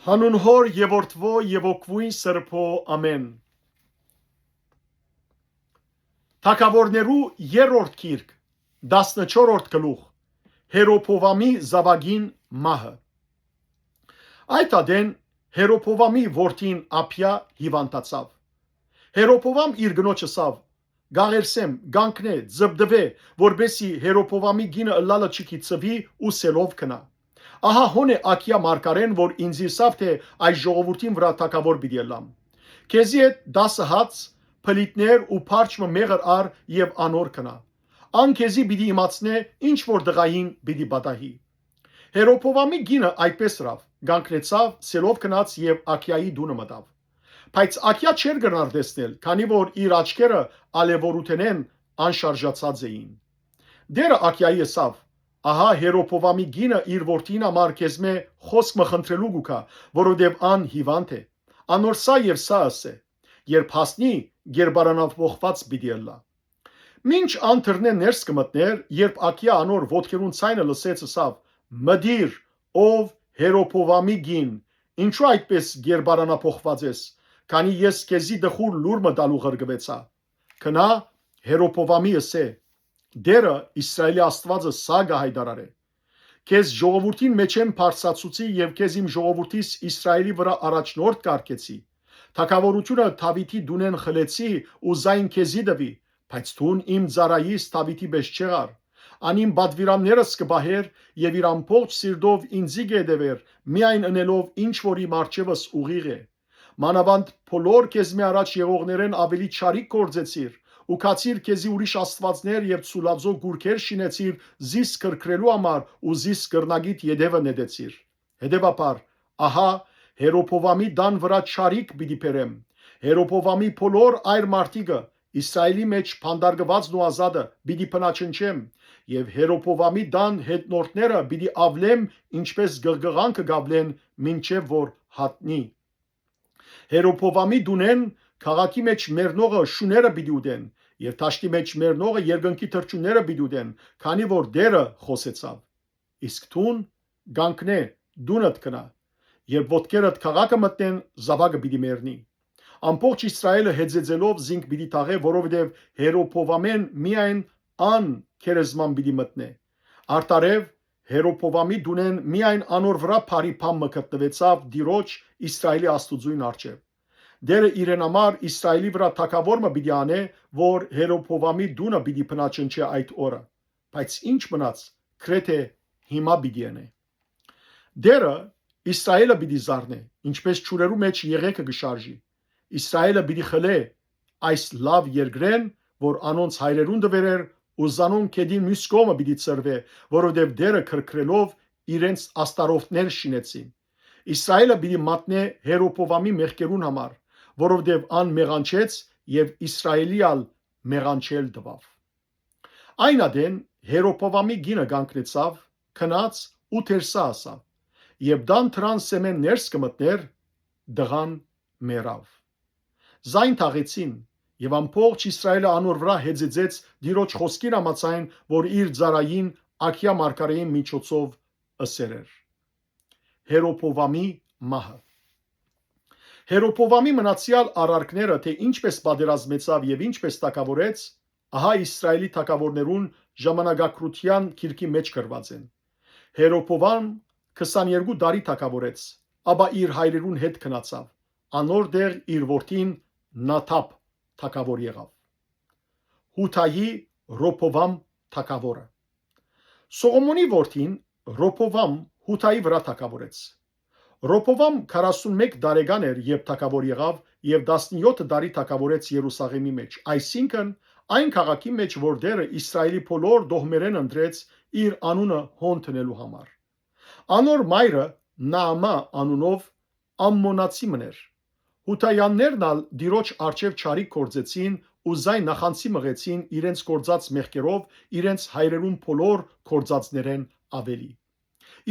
Հանուն հոր եւ որդվո եւ օգվույն սրբո ամեն։ Թագավորներու երրորդ գիրք 14-րդ գլուխ Հերոփովամի զավագին մահը։ Այդ ադեն Հերոփովամի որդին Ափիա հիվանդացավ։ Հերոփովամ իր գնոջը սավ գաղերսեմ գանքնե ձբդվե որբեսի Հերոփովամի գինը ըլլալը չկիցվի ու սելով կնա։ Ահա հոն է Աքիա մարգարեն, որ ինձի սավ թե այս ժողովրդին վրա թակավոր պիտի ելամ։ Քեզի հետ 10 հաց, փլիտներ ու փարչմը մեղր ար եւ անոր կնա։ Ան քեզի պիտի իմացնե ինչ որ դղային պիտի բադահի։ Հերոփովամի գինը այդպես ռավ, գանքնեցավ, սելով կնաց եւ Աքիայի դունը մտավ։ Բայց Աքիա չէր գնար տեսնել, քանի որ իր աչքերը ալևորութենեն անշարժացած էին։ Դերը Աքիայի ասավ. Ահա Հերոփովամի գինը իր որդին համար քեզմե խոսք մխնդրելու գուքա, որովհետև ան հիվանդ է։ Անոր սա եւ սա ասե, երբ հասնի գերբարանավ ողված պիտի ելլա։ Մինչ ան թռնե ներս կմտներ, երբ Աքիա անոր ոտքերուն ցայնը լսեց ասավ. Մդիր, ով Հերոփովամի գին, ինչու այդպես գերբարանափոխված ես, քանի ես քեզի դխուր լուրը տալու ղրգվեցա։ Քնա Հերոփովամի ասե. Դերը Իսրայելի Աստվածը սա գահայդարար է։ Քեզ ժողովրդին մեջ եմ բարձացուցի եւ քեզ իմ ժողովրդիս Իսրայելի վրա առաջնորդ կարգեցի։ Թագավորությունը Դավիթի դունեն խլեցի ու զայն քեզի դվի, բայց թուն իմ ծառայիս Դավիթի պես չեղար։ Անիմ բադվիրաններս կբահեր եւ իր ամբողջ սիրտով ինձի գեդեվեր, միայն ընելով ինչ որի մարչևս ուղիղ է։ Մանավանդ բոլոր քեզ մի առաջ եղողներեն ավելի չարիք գործեցիր ու քացիր քեզի ուրիշ աստվածներ եւ ցուլածո գուրքեր շինեցիր զիս կրկրելու համար ու զիս կրնագիտ յետևը նետեցիր։ Հետևաբար, ահա Հերոփովամի դան վրա չարիք պիտի բերեմ։ Հերոփովամի բոլոր այր մարտիկը Իսրայելի մեջ փանդարգվածն ու ազատը պիտի փնաչնչեմ եւ Հերոփովամի դան հետնորդները պիտի ավլեմ ինչպես գղգղանքը գավլեն մինչեւ որ հատնի։ Հերոփովամի դունեն քաղաքի մեջ մեռնողը շուները պիտի ուտեն եւ տաշտի մեջ մեռնողը երկնքի թրջունները պիտի ուտեն, քանի որ դերը խոսեցավ։ Իսկ թուն գանքնե դունդ կնա, երբ ոտքերդ քաղաքը մտնեն, զավակը պիտի մեռնի։ Ամբողջ Իսրայելը հեծեծելով զինք պիտի թաղե, որովհետեւ Հերոփովամեն միայն ան քերեզման պիտի մտնե։ Արտարև Հերոփովամի դունեն միայն անոր վրա բարի բան մկտնվեցավ դիրոջ Իսրայելի աստուծույն արչև։ Դերը իրեն համար Իսրայելի վրա թակավորը պիտի անե, որ Հերոփովամի դունը պիտի փնաչնչի այդ օրը, բայց ինչ մնաց, քրեթե հիմա պիտի անե։ Դերը Իսրայելը պիտի զարնե, ինչպես ճուրերու մեջ եղեքը գշարժի։ Իսրայելը պիտի խլե այս լավ երկրեն, որ անոնց հայրերուն դվերեր ու զանոն կեդին մյուս կողմը պիտի ծրվե, որովհետև դերը քրքրելով իրենց աստարովտներ շինեցին։ Իսրայելը պիտի մատնե Հերոփովամի մեղքերուն համար, որովհետև ան մեղանչեց եւ Իսրայելիալ մեղանչել տվավ։ Այն ադեն Հերոփովամի գինը գանքնեցավ, քնած ու թերսա ասավ, եւ դան թրան սեմեն ներս կմտներ, դղան մեռավ։ Զայն թաղեցին եւ ամբողջ Իսրայելը անոր վրա հեծեծեց դիրոջ խոսքին համաձայն, որ իր ծառային Աքիա մարգարեի միջոցով ըսերեր։ Հերոփովամի մահը։ Հերոփովամի մնացյալ արարքները, թե ինչպես պատերազմեցավ եւ ինչպես թակավորեց, ահա Իսրայելի թակավորներուն ժամանակակրթության քիրքի մեջ գրված են։ Հերոփովամ 22 տարի թակավորեց, ապա իր հայրերուն հետ քնացավ։ Անոր դեր իր որդին Նաթապ թակավոր եղավ։ Հութայի Ռոփովամ թակավորը։ Սողոմոնի որդին Ռոփովամ Հութայի վրա թակավորեց։ Ռոփովամ 41 տարեկան էր, երբ թակավոր եղավ եւ 17 տարի թակավորեց Երուսաղեմի մեջ, այսինքն այն քաղաքի մեջ, որ դերը Իսրայելի բոլոր դողմերեն ընտրեց իր անունը հոն տնելու համար։ Անոր մայրը Նաամա անունով ամմոնացի մներ։ Հութայաններն ալ դիրոջ արչև չարիք գործեցին ու զայն նախանցի մղեցին իրենց գործած մեղքերով իրենց հայրերուն բոլոր գործածներեն ավելի։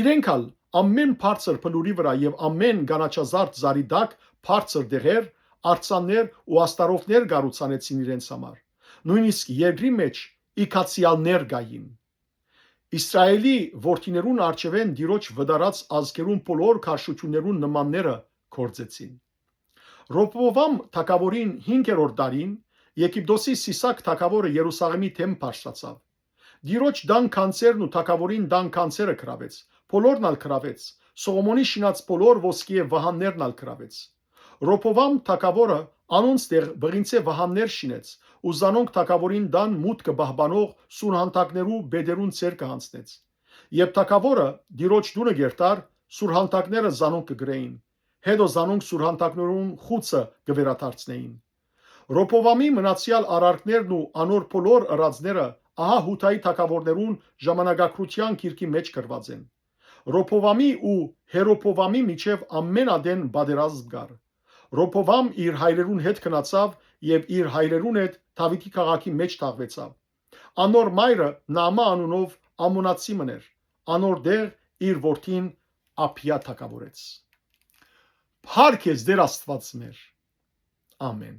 Իրենք ալ ամեն բարձր փլուրի վրա եւ ամեն գանաչազարդ զարի դակ բարձր դեղեր, արձաններ ու աստարովներ գառուցանեցին իրենց համար։ Նույնիսկ երկրի մեջ իքացիալներ գային։ Իսրայելի որդիներուն արջևեն դիրոջ վդարած ազգերուն բոլոր քարշություններուն նմանները կործեցին։ Ռոբովամ թագավորին 5-րդ դարին Եգիպտոսի Սիսակ թագավորը Երուսաղեմի թեմ բարձրացավ։ Դիրոջ դան կանցերն ու թագավորին դան կանցերը կրավեց, բոլորն ալ կրավեց, Սողոմոնի շինած բոլոր ոսկի եւ վահաններն ալ կրավեց։ Ռոբովամ թագավորը անոնց տեղ բղինցե վահաններ շինեց ու զանոնք թագավորին դան մուտքը բահբանող սուրհանդակներու բեդերուն ցերկը հանցնեց։ Երբ թագավորը դիրոջ դունը գերտար, սուրհանդակները զանոնք կգրեին, հետո զանոնք սուրհանդակներուն խուցը կվերադարձնեին։ Ռոբովամի մնացյալ արարքներն ու անոր բոլոր ըրածները ահա Հութայի թագավորներուն ժամանակակրթության գիրքի մեջ գրված են։ Ռոբովամի ու Հերոբովամի միջև ամենադեն պատերազմ կար։ Ռոբովամ իր հայրերուն հետ գնացավ եւ իր հայրերուն հետ Դավիթի քաղաքի մեջ թաղվեցավ։ Անոր մայրը Նաամա անունով ամոնացի մներ։ Անոր դեղ իր որդին Աբիա թագավորեց։ Փառք ես Տեր Աստված մեր։ Ամեն։